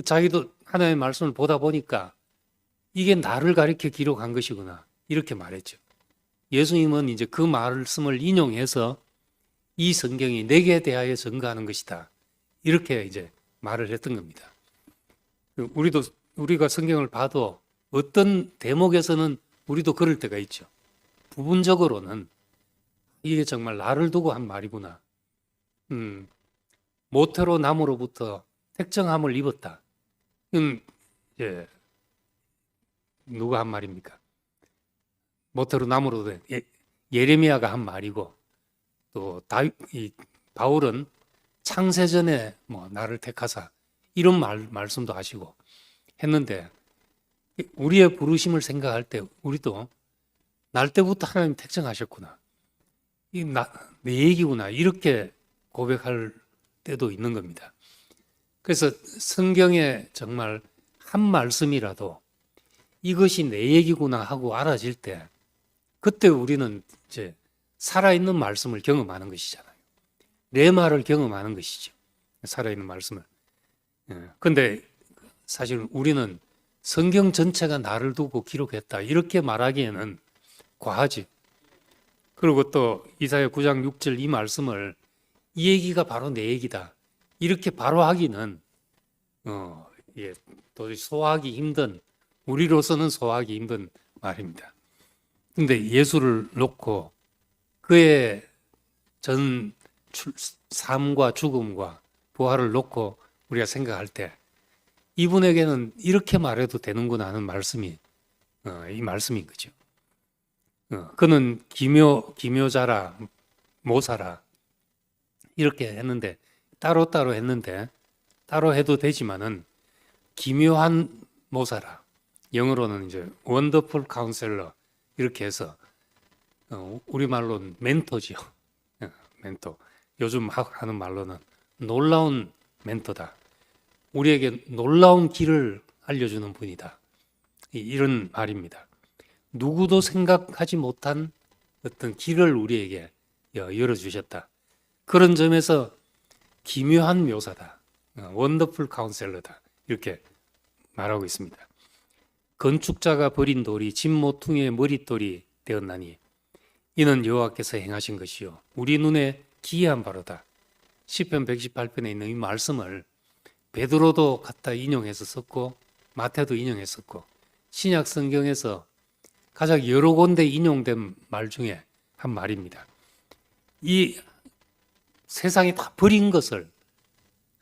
자기도 하나님의 말씀을 보다 보니까 이게 나를 가리켜 기록한 것이구나 이렇게 말했죠. 예수님은 이제 그 말씀을 인용해서 이 성경이 내게 대하여 증거하는 것이다 이렇게 이제 말을 했던 겁니다. 우리가 성경을 봐도 어떤 대목에서는 우리도 그럴 때가 있죠. 부분적으로는 이게 정말 나를 두고 한 말이구나. 모태로 나무로부터 택정함을 입었다. 이제 누가 한 말입니까? 모태로 나무로 된 예레미야가 한 말이고, 또 바울은 창세전에 나를 택하사 이런 말씀도 하시고 했는데, 우리의 부르심을 생각할 때 우리도 날 때부터 하나님 택정하셨구나, 이 내 얘기구나 이렇게 고백할 때도 있는 겁니다. 그래서 성경에 정말 한 말씀이라도 이것이 내 얘기구나 하고 알아질 때, 그때 우리는 이제 살아있는 말씀을 경험하는 것이잖아요. 내 말을 경험하는 것이죠. 살아있는 말씀을. 그런데 사실 우리는 성경 전체가 나를 두고 기록했다 이렇게 말하기에는 과하지. 그리고 또 이사야 9장 6절 이 말씀을 이 얘기가 바로 내 얘기다 이렇게 바로 하기는 도저히 소화하기 힘든, 우리로서는 소화하기 힘든 말입니다. 근데 예수를 놓고 그의 전 삶과 죽음과 부활을 놓고 우리가 생각할 때 이분에게는 이렇게 말해도 되는구나 하는 말씀이 이 말씀인 거죠. 그는 기묘자라 모사라 이렇게 했는데 따로따로 했는데 따로 해도 되지만은 기묘한 모사라. 영어로는 이제 원더풀 카운셀러 이렇게 해서 우리말로는 멘토지요. 멘토. 요즘 하는 말로는 놀라운 멘토다. 우리에게 놀라운 길을 알려주는 분이다. 이런 말입니다. 누구도 생각하지 못한 어떤 길을 우리에게 열어주셨다. 그런 점에서 기묘한 묘사다. 원더풀 카운셀러다. 이렇게 말하고 있습니다. 건축자가 버린 돌이 진모퉁이의 머릿돌이 되었나니 이는 여호와께서 행하신 것이요 우리 눈에 기이한 바로다. 시편 118편에 있는 이 말씀을 베드로도 갖다 인용해서 썼고 마태도 인용했었고 신약 성경에서 가장 여러 군데 인용된 말 중에 한 말입니다. 이 세상에 다 버린 것을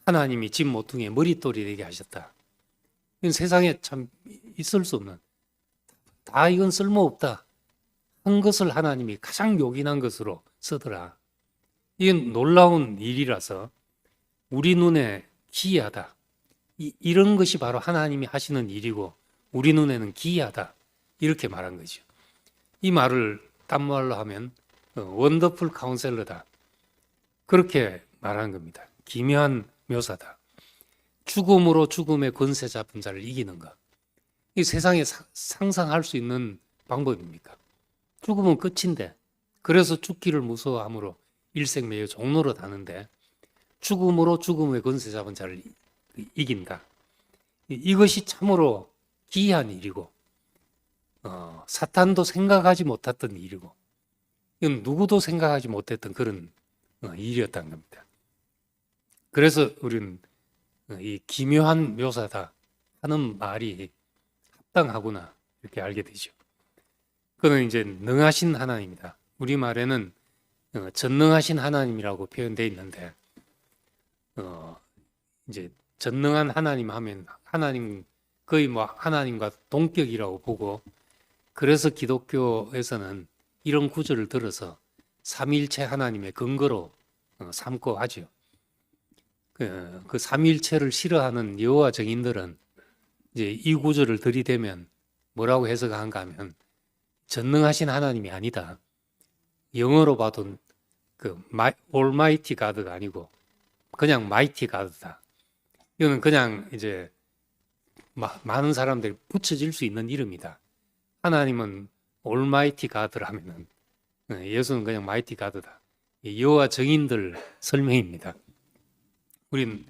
하나님이 진모퉁이의 머릿돌이 되게 하셨다. 이건 세상에 참 있을 수 없는, 다 이건 쓸모없다 한 것을 하나님이 가장 요긴한 것으로 쓰더라. 이건 놀라운 일이라서 우리 눈에 기이하다. 이런 것이 바로 하나님이 하시는 일이고 우리 눈에는 기이하다. 이렇게 말한 거죠. 이 말을 딴 말로 하면 원더풀 카운셀러다. 그렇게 말한 겁니다. 기묘한 묘사다. 죽음으로 죽음의 권세 잡은 자를 이기는 것. 이 세상에 상상할 수 있는 방법입니까? 죽음은 끝인데 그래서 죽기를 무서워함으로 일생매여 종로로 다는데 죽음으로 죽음의 권세 잡은 자를 이긴다. 이것이 참으로 기이한 일이고 사탄도 생각하지 못했던 일이고 이건 누구도 생각하지 못했던 그런 일이었다는 겁니다. 그래서 우리는 이 기묘한 묘사다 하는 말이 합당하구나 이렇게 알게 되죠. 그는 이제 능하신 하나님이다. 우리말에는 전능하신 하나님이라고 표현되어 있는데 이제 전능한 하나님 하면 하나님 거의 뭐 하나님과 동격이라고 보고 그래서 기독교에서는 이런 구절을 들어서 삼위일체 하나님의 근거로 삼고 하죠. 그 삼위일체를 싫어하는 여호와 증인들은 이제 이 구절을 들이대면 뭐라고 해석한가 하면 전능하신 하나님이 아니다. 영어로 봐도 그 Almighty God가 아니고 그냥 Mighty God다. 이거는 그냥 이제 많은 사람들이 붙여질 수 있는 이름이다. 하나님은 Almighty God라면은 예수는 그냥 Mighty God다. 여호와 증인들 설명입니다. 우린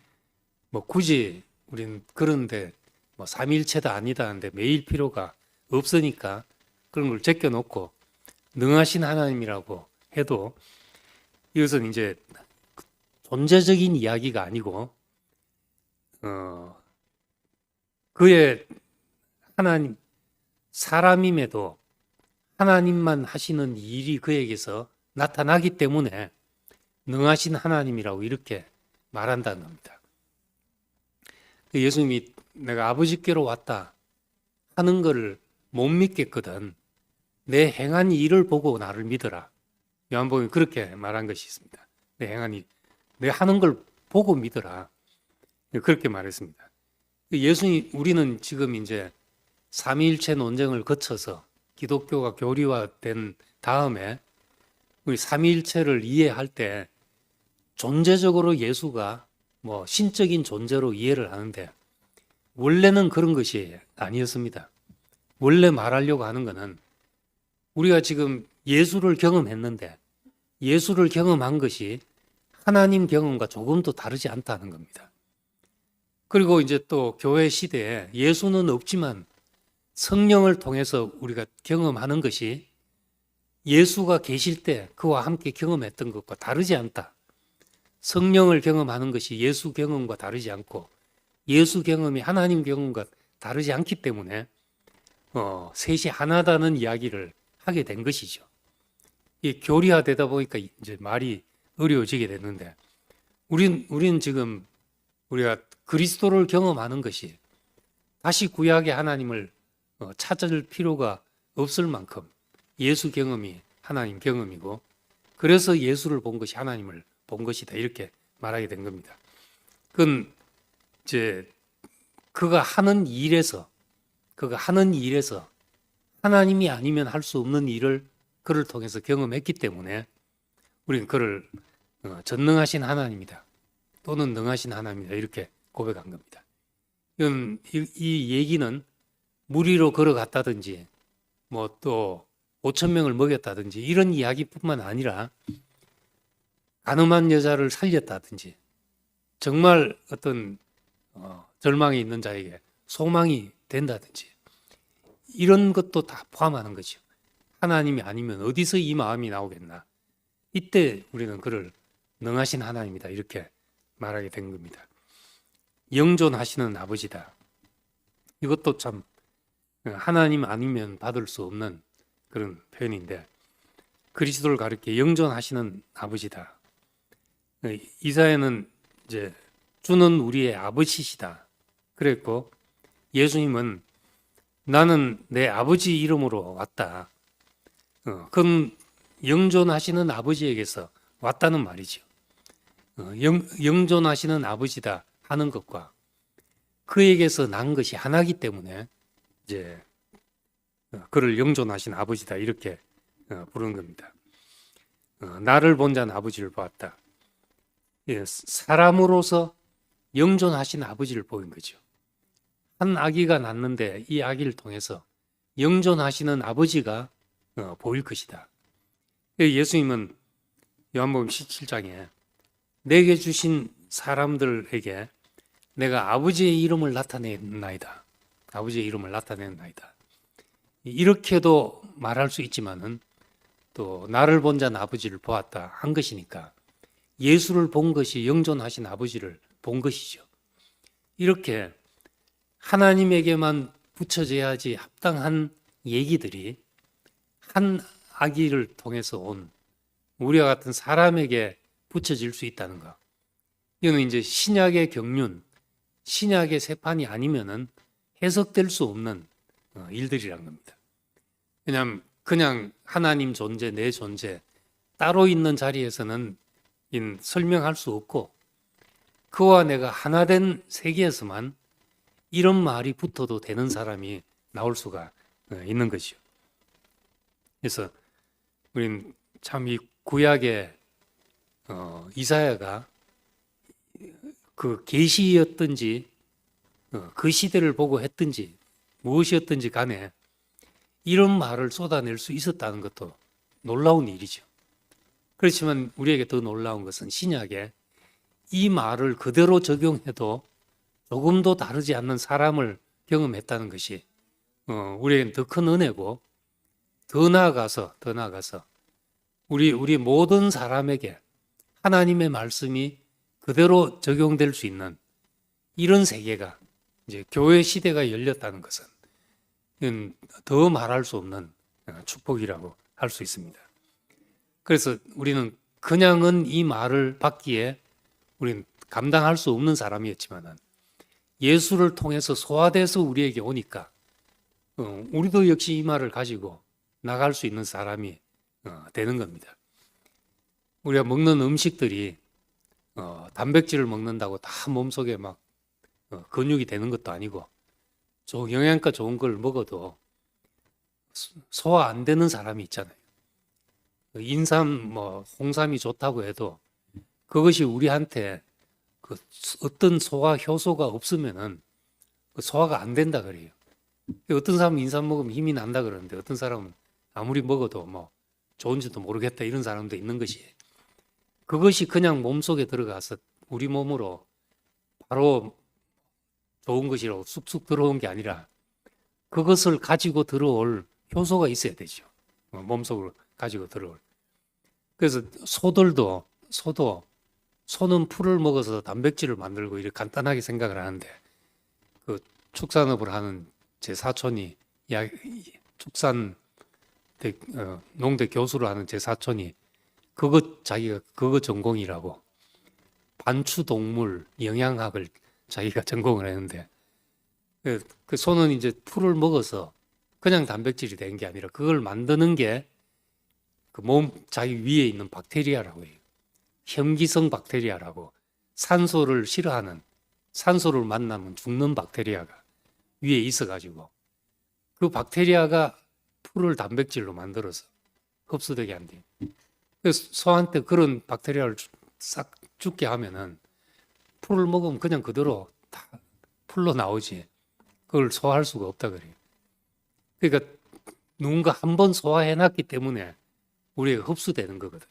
뭐 굳이 우린 그런데 뭐 삼위일체다 아니다 하는데 매일 필요가 없으니까 그런 걸 제껴놓고 능하신 하나님이라고 해도 이것은 이제 존재적인 이야기가 아니고 그의 하나님 사람임에도 하나님만 하시는 일이 그에게서 나타나기 때문에 능하신 하나님이라고 이렇게 말한다는 겁니다. 예수님이 내가 아버지께로 왔다 하는 것을 못 믿겠거든. 내 행한 일을 보고 나를 믿어라. 요한복음에 그렇게 말한 것이 있습니다. 내 행한 일, 내 하는 걸 보고 믿어라. 그렇게 말했습니다. 예수님, 우리는 지금 이제 삼위일체 논쟁을 거쳐서 기독교가 교리화된 다음에 우리 삼위일체를 이해할 때 존재적으로 예수가 뭐 신적인 존재로 이해를 하는데 원래는 그런 것이 아니었습니다. 원래 말하려고 하는 것은 우리가 지금 예수를 경험했는데 예수를 경험한 것이 하나님 경험과 조금도 다르지 않다는 겁니다. 그리고 이제 또 교회 시대에 예수는 없지만 성령을 통해서 우리가 경험하는 것이 예수가 계실 때 그와 함께 경험했던 것과 다르지 않다. 성령을 경험하는 것이 예수 경험과 다르지 않고 예수 경험이 하나님 경험과 다르지 않기 때문에 셋이 하나다는 이야기를 하게 된 것이죠. 이 교리화되다 보니까 이제 말이 어려워지게 됐는데 우리는 지금 우리가 그리스도를 경험하는 것이 다시 구약의 하나님을 찾을 필요가 없을 만큼 예수 경험이 하나님 경험이고 그래서 예수를 본 것이 하나님을 본 것이다 이렇게 말하게 된 겁니다. 그건 이제 그가 하는 일에서 하나님이 아니면 할 수 없는 일을 그를 통해서 경험했기 때문에 우리는 그를 전능하신 하나님이다 또는 능하신 하나님이다 이렇게 고백한 겁니다. 이 얘기는 물 위로 걸어갔다든지 뭐 또 5천 명을 먹였다든지 이런 이야기뿐만 아니라 가늠한 여자를 살렸다든지 정말 어떤 절망이 있는 자에게 소망이 된다든지 이런 것도 다 포함하는 거죠. 하나님이 아니면 어디서 이 마음이 나오겠나. 이때 우리는 그를 능하신 하나님이다 이렇게 말하게 된 겁니다. 영존하시는 아버지다. 이것도 참 하나님 아니면 받을 수 없는 그런 표현인데 그리스도를 가리켜 영존하시는 아버지다. 이사야는 이제 주는 우리의 아버지시다 그랬고 예수님은 나는 내 아버지 이름으로 왔다. 그건 영존하시는 아버지에게서 왔다는 말이죠. 영존하시는 아버지다 하는 것과 그에게서 난 것이 하나이기 때문에 이제 그를 영존하신 아버지다 이렇게 부르는 겁니다. 나를 본 자는 아버지를 보았다. 사람으로서 영존하신 아버지를 보인 거죠. 한 아기가 낳는데 이 아기를 통해서 영존하시는 아버지가 보일 것이다. 예수님은 요한복음 17장에 내게 주신 사람들에게 내가 아버지의 이름을 나타내나이다. 아버지의 이름을 나타내나이다. 이렇게도 말할 수 있지만은 또 나를 본 자는 아버지를 보았다 한 것이니까 예수를 본 것이 영존하신 아버지를 본 것이죠. 이렇게 하나님에게만 붙여져야지 합당한 얘기들이 한 아기를 통해서 온 우리와 같은 사람에게 붙여질 수 있다는 것. 이거는 이제 신약의 경륜, 신약의 세판이 아니면은 해석될 수 없는 일들이란 겁니다. 왜냐하면 그냥 하나님 존재, 내 존재 따로 있는 자리에서는 설명할 수 없고 그와 내가 하나 된 세계에서만 이런 말이 붙어도 되는 사람이 나올 수가 있는 것이죠. 그래서 우리는 참 이 구약의 이사야가 그 계시였든지 그 시대를 보고 했든지 무엇이었든지 간에 이런 말을 쏟아낼 수 있었다는 것도 놀라운 일이죠. 그렇지만 우리에게 더 놀라운 것은 신약에 이 말을 그대로 적용해도 조금도 다르지 않는 사람을 경험했다는 것이 우리에게는 더 큰 은혜고 더 나아가서 우리 모든 사람에게 하나님의 말씀이 그대로 적용될 수 있는 이런 세계가 이제 교회 시대가 열렸다는 것은 더 말할 수 없는 축복이라고 할 수 있습니다. 그래서 우리는 그냥은 이 말을 받기에 우리는 감당할 수 없는 사람이었지만 예수를 통해서 소화돼서 우리에게 오니까 우리도 역시 이 말을 가지고 나갈 수 있는 사람이 되는 겁니다. 우리가 먹는 음식들이 단백질을 먹는다고 다 몸속에 막 근육이 되는 것도 아니고 영양가 좋은 걸 먹어도 소화 안 되는 사람이 있잖아요. 인삼, 홍삼이 좋다고 해도 그것이 우리한테 어떤 소화 효소가 없으면은 소화가 안 된다 그래요. 어떤 사람은 인삼 먹으면 힘이 난다 그러는데 어떤 사람은 아무리 먹어도 좋은지도 모르겠다 이런 사람도 있는 것이 그것이 그냥 몸속에 들어가서 우리 몸으로 바로 좋은 것이라고 쑥쑥 들어온 게 아니라 그것을 가지고 들어올 효소가 있어야 되죠. 몸속으로 가지고 들어올. 그래서 소도 소는 풀을 먹어서 단백질을 만들고 이렇게 간단하게 생각을 하는데 그 축산업을 하는 제 사촌이 축산 농대 교수를 하는 제 사촌이 자기가 그거 전공이라고 반추동물 영양학을 자기가 전공을 했는데 그 소는 이제 풀을 먹어서 그냥 단백질이 된 게 아니라 그걸 만드는 게 그 자기 위에 있는 박테리아라고 해요. 현기성 박테리아라고 산소를 싫어하는, 산소를 만나면 죽는 박테리아가 위에 있어가지고 그 박테리아가 풀을 단백질로 만들어서 흡수되게 한대요. 그래서 소한테 그런 박테리아를 싹 죽게 하면은 풀을 먹으면 그냥 그대로 다 풀로 나오지 그걸 소화할 수가 없다 그래요. 그러니까 누군가 한 번 소화해놨기 때문에 우리가 흡수되는 거거든.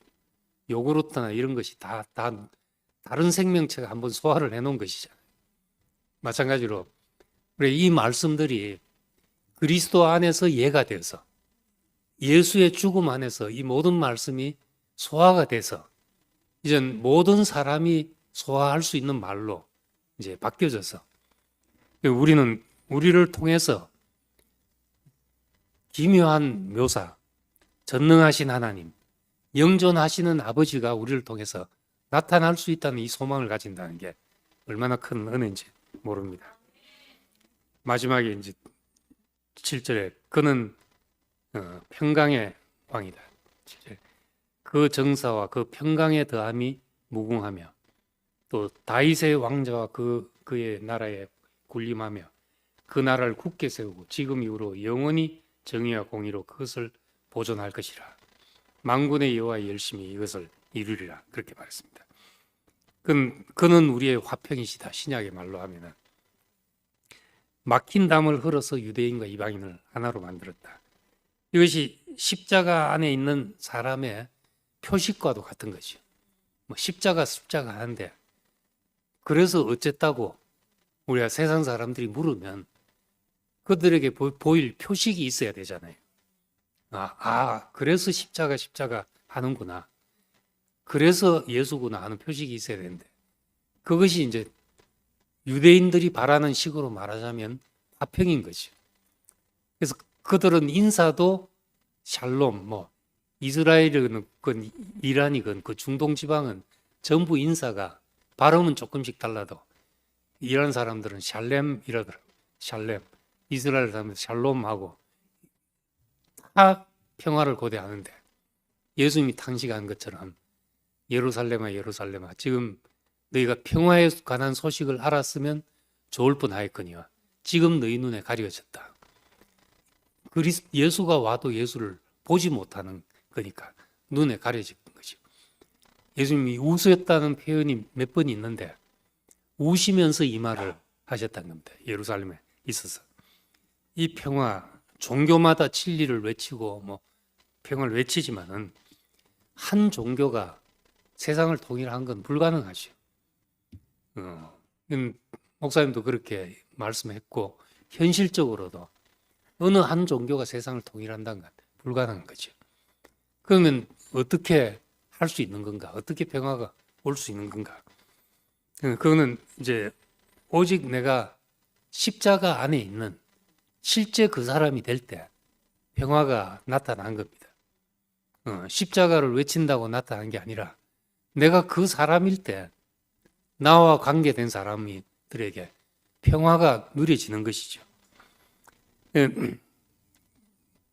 요구르트나 이런 것이 다 다른 생명체가 한번 소화를 해놓은 것이잖아요. 마찬가지로 우리 이 말씀들이 그리스도 안에서 이해가 되어서 예수의 죽음 안에서 이 모든 말씀이 소화가 돼서 이제 모든 사람이 소화할 수 있는 말로 이제 바뀌어져서 우리는 우리를 통해서 기묘한 묘사, 전능하신 하나님, 영존하시는 아버지가 우리를 통해서 나타날 수 있다는 이 소망을 가진다는 게 얼마나 큰 은혜인지 모릅니다. 마지막에 이제 7절에 그는 평강의 왕이다. 7절. 그 정사와 그 평강의 더함이 무궁하며 또 다윗의 왕자와 그의 나라에 군림하며 그 나라를 굳게 세우고 지금 이후로 영원히 정의와 공의로 그것을 보존할 것이라. 만군의 여호와의 열심히 이것을 이루리라. 그렇게 말했습니다. 그는 우리의 화평이시다. 신약의 말로 하면은 막힌 담을 흘러서 유대인과 이방인을 하나로 만들었다. 이것이 십자가 안에 있는 사람의 표식과도 같은 거죠. 뭐 십자가 하는데 그래서 어쨌다고 우리가 세상 사람들이 물으면 그들에게 보일 표식이 있어야 되잖아요. 그래서 십자가 하는구나. 그래서 예수구나 하는 표식이 있어야 되는데 그것이 이제 유대인들이 바라는 식으로 말하자면 화평인 거죠. 그래서 그들은 인사도 샬롬, 이스라엘이건 이란이건 그 중동 지방은 전부 인사가 발음은 조금씩 달라도 이란 사람들은 샬렘 이러더라고요. 샬렘. 이스라엘 사람들 샬롬하고 다 평화를 고대하는데 예수님이 탄식한 것처럼 예루살렘아 예루살렘아 지금 너희가 평화에 관한 소식을 알았으면 좋을 뻔하였거니와 지금 너희 눈에 가려졌다. 예수가 와도 예수를 보지 못하는 거니까 눈에 가려진 거죠. 예수님이 우셨다는 표현이 몇 번 있는데 우시면서 이 말을 하셨다는 겁니다. 예루살렘에 있어서 이 평화 종교마다 진리를 외치고 평화를 외치지만은 한 종교가 세상을 통일한 건 불가능하죠. 목사님도 그렇게 말씀했고 현실적으로도 어느 한 종교가 세상을 통일한다는 건 불가능한 거죠. 그러면 어떻게 할 수 있는 건가? 어떻게 평화가 올 수 있는 건가? 그거는 이제 오직 내가 십자가 안에 있는 실제 그 사람이 될 때 평화가 나타난 겁니다. 십자가를 외친다고 나타난 게 아니라 내가 그 사람일 때 나와 관계된 사람들에게 평화가 누려지는 것이죠.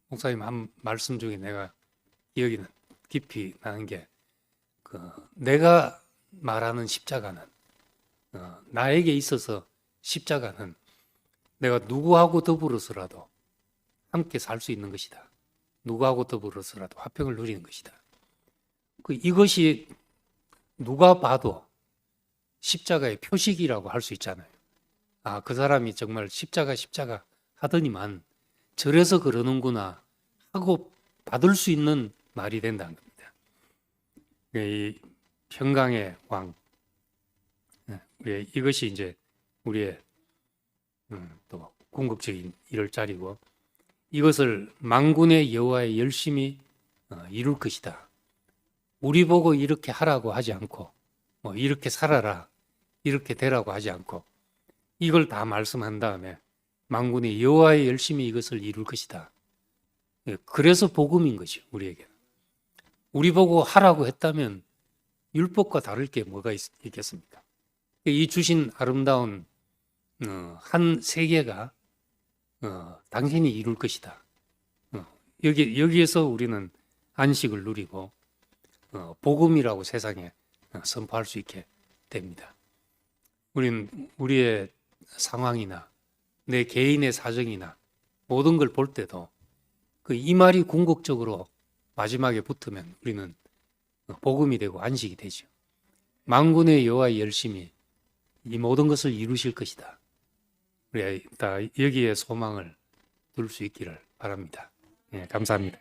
목사님 한 말씀 중에 내가 기억이 깊이 나는 게 내가 말하는 십자가는 나에게 있어서 십자가는 내가 누구하고 더불어서라도 함께 살 수 있는 것이다. 누구하고 더불어서라도 화평을 누리는 것이다. 이것이 누가 봐도 십자가의 표식이라고 할 수 있잖아요. 그 사람이 정말 십자가 하더니만 저래서 그러는구나 하고 받을 수 있는 말이 된다는 겁니다. 이 평강의 왕, 이것이 이제 우리의 또 궁극적인 이럴 자리고 이것을 만군의 여호와의 열심히 이룰 것이다. 우리 보고 이렇게 하라고 하지 않고 이렇게 살아라 이렇게 되라고 하지 않고 이걸 다 말씀한 다음에 만군의 여호와의 열심히 이것을 이룰 것이다. 그래서 복음인 거죠. 우리에게. 우리 보고 하라고 했다면 율법과 다를 게 뭐가 있겠습니까? 이 주신 아름다운 한 세계가 당신이 이룰 것이다. 여기에서 우리는 안식을 누리고 복음이라고 세상에 선포할 수 있게 됩니다. 우리는 우리의 상황이나 내 개인의 사정이나 모든 걸 볼 때도 그 이 말이 궁극적으로 마지막에 붙으면 우리는 복음이 되고 안식이 되죠. 만군의 여호와의 열심히 이 모든 것을 이루실 것이다. 우리가 다 여기에 소망을 둘 수 있기를 바랍니다. 네, 감사합니다.